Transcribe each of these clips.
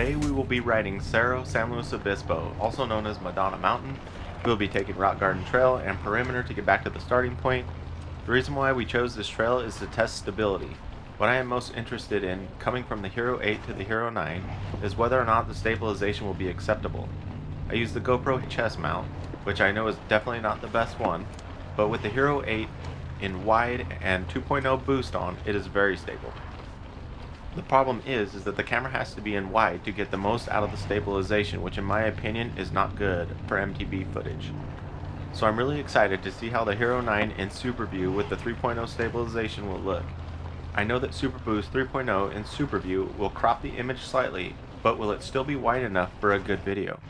Today we will be riding Cerro San Luis Obispo, also known as Madonna Mountain. We will be taking Rock Garden Trail and Perimeter to get back to the starting point. The reason why we chose this trail is to test stability. What I am most interested in, coming from the Hero 8 to the Hero 9, is whether or not the stabilization will be acceptable. I used the GoPro chest mount, which I know is definitely not the best one, but with the Hero 8 in wide and 2.0 boost on, it is very stable. The problem is that the camera has to be in wide to get the most out of the stabilization, which in my opinion is not good for MTB footage. So I'm really excited to see how the Hero 9 in superview with the 3.0 stabilization will look. I know that Super Boost 3.0 in superview will crop the image slightly, but will it still be wide enough for a good video?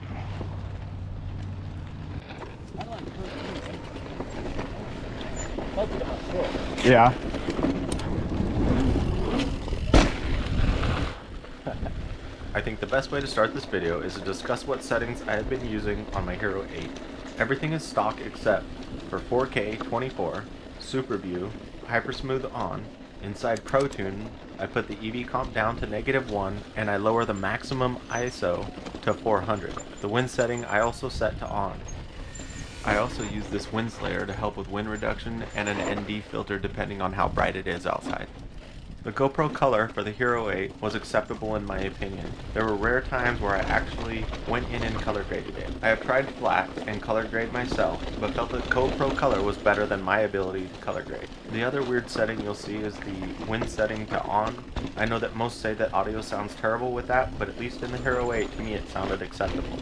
Yeah. I think the best way to start this video is to discuss what settings I have been using on my Hero 8. Everything is stock except for 4K 24, Super View, Hypersmooth on. Inside ProTune, I put the EV comp down to -1 and I lower the maximum ISO to 400. The wind setting I also set to on. I also use this wind slayer to help with wind reduction and an ND filter depending on how bright it is outside. The GoPro color for the Hero 8 was acceptable in my opinion. There were rare times where I actually went in and color graded it. I have tried flat and color grade myself, but felt that GoPro color was better than my ability to color grade. The other weird setting you'll see is the wind setting to on. I know that most say that audio sounds terrible with that, but at least in the Hero 8 to me it sounded acceptable.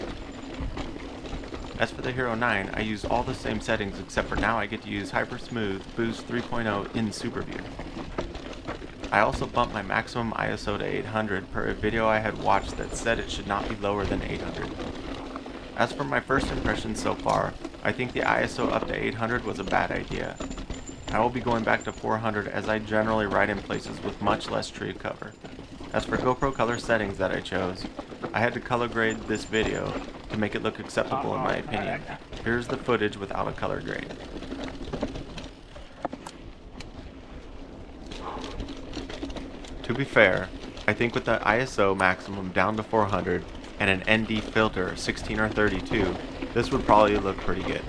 As for the Hero 9, I used all the same settings except for now I get to use Hypersmooth Boost 3.0 in Superview. I also bumped my maximum ISO to 800 per a video I had watched that said it should not be lower than 800. As for my first impressions so far, I think the ISO up to 800 was a bad idea. I will be going back to 400 as I generally ride in places with much less tree cover. As for GoPro color settings that I chose, I had to color grade this video to make it look acceptable in my opinion. Here's the footage without a color grade. To be fair, I think with the ISO maximum down to 400 and an ND filter 16 or 32, this would probably look pretty good.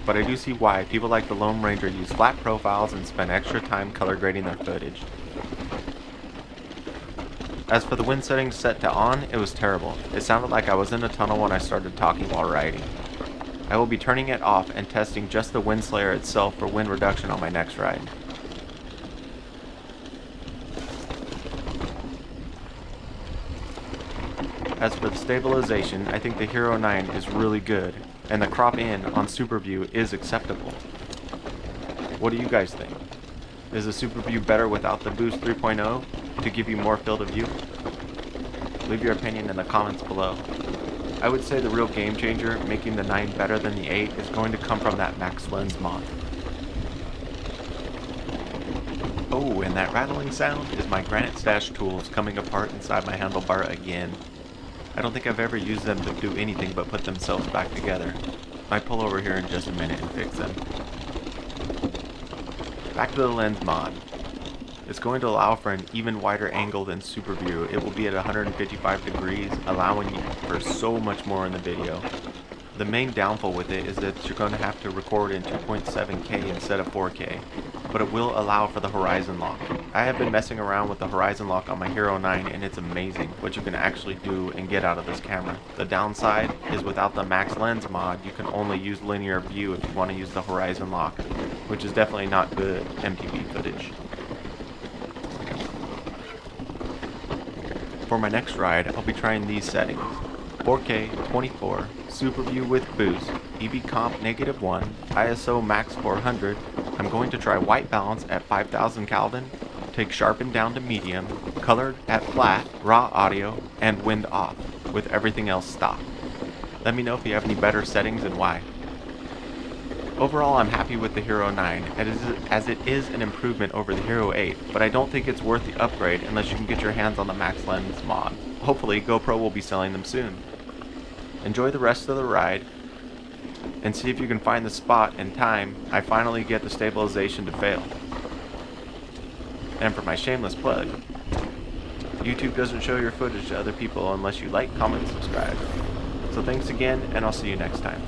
But I do see why people like the Lone Ranger use flat profiles and spend extra time color grading their footage. As for the wind settings set to on, it was terrible. It sounded like I was in a tunnel when I started talking while riding. I will be turning it off and testing just the wind slayer itself for wind reduction on my next ride. As for the stabilization, I think the Hero 9 is really good, and the crop in on Superview is acceptable. What do you guys think? Is the Superview better without the Boost 3.0 to give you more field of view? Leave your opinion in the comments below. I would say the real game changer, making the 9 better than the 8, is going to come from that Max Lens mod. Oh, and that rattling sound is my Granite Stash tools coming apart inside my handlebar again. I don't think I've ever used them to do anything but put themselves back together. Might pull over here in just a minute and fix them. Back to the lens mod. It's going to allow for an even wider angle than Superview. It will be at 155 degrees, allowing for so much more in the video. The main downfall with it is that you're going to have to record in 2.7K instead of 4K, but it will allow for the horizon lock. I have been messing around with the horizon lock on my Hero 9 and it's amazing what you can actually do and get out of this camera. The downside is without the Max Lens mod, you can only use linear view if you want to use the horizon lock, which is definitely not good MTB footage. For my next ride, I'll be trying these settings. 4K 24, Superview with Boost, EV comp -1, ISO max 400. I'm going to try white balance at 5000 Kelvin, take sharpen down to medium, colored at flat, raw audio, and wind off, with everything else stock. Let me know if you have any better settings and why. Overall, I'm happy with the Hero 9, as it is an improvement over the Hero 8, but I don't think it's worth the upgrade unless you can get your hands on the Max Lens mod. Hopefully, GoPro will be selling them soon. Enjoy the rest of the ride, and see if you can find the spot and time I finally get the stabilization to fail. And for my shameless plug, YouTube doesn't show your footage to other people unless you like, comment, and subscribe. So thanks again, and I'll see you next time.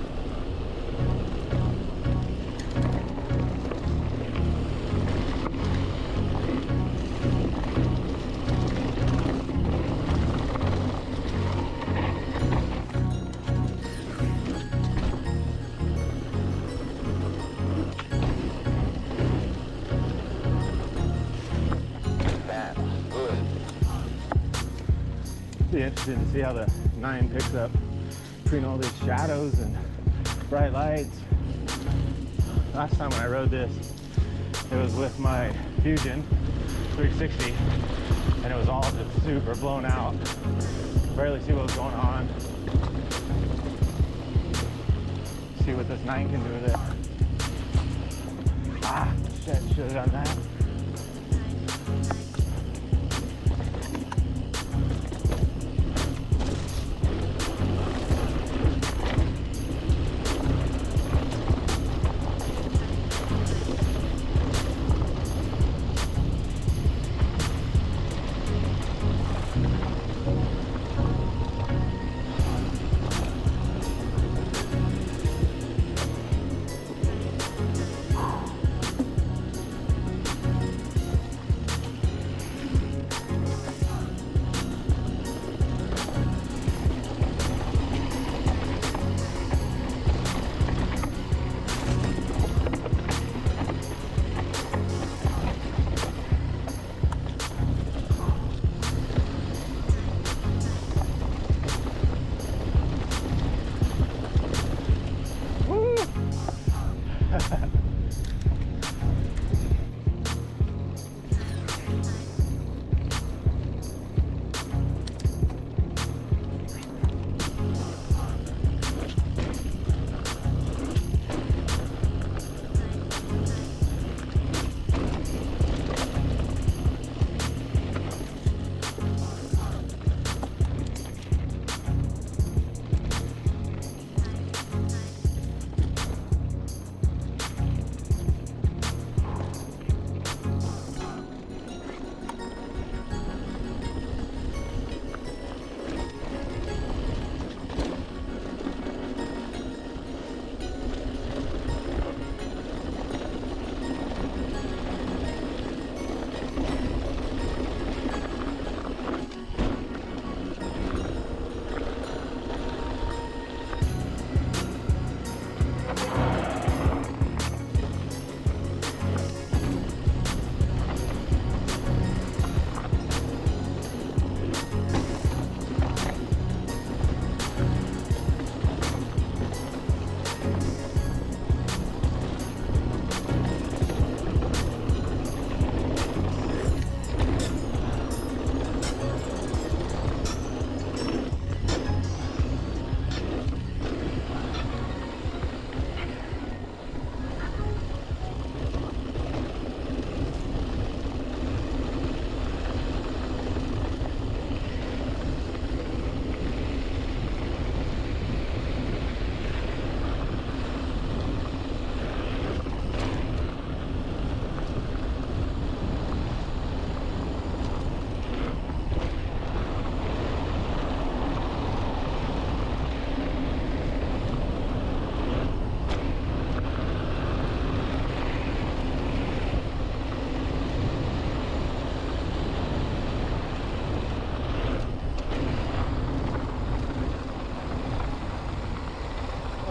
Be interesting to see how the 9 picks up between all these shadows and bright lights. Last time when I rode this, it was with my Fusion 360, and it was all just super blown out. Barely see what was going on. See what this 9 can do with it. Ah, shit, should have done that.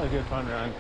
A good fun run.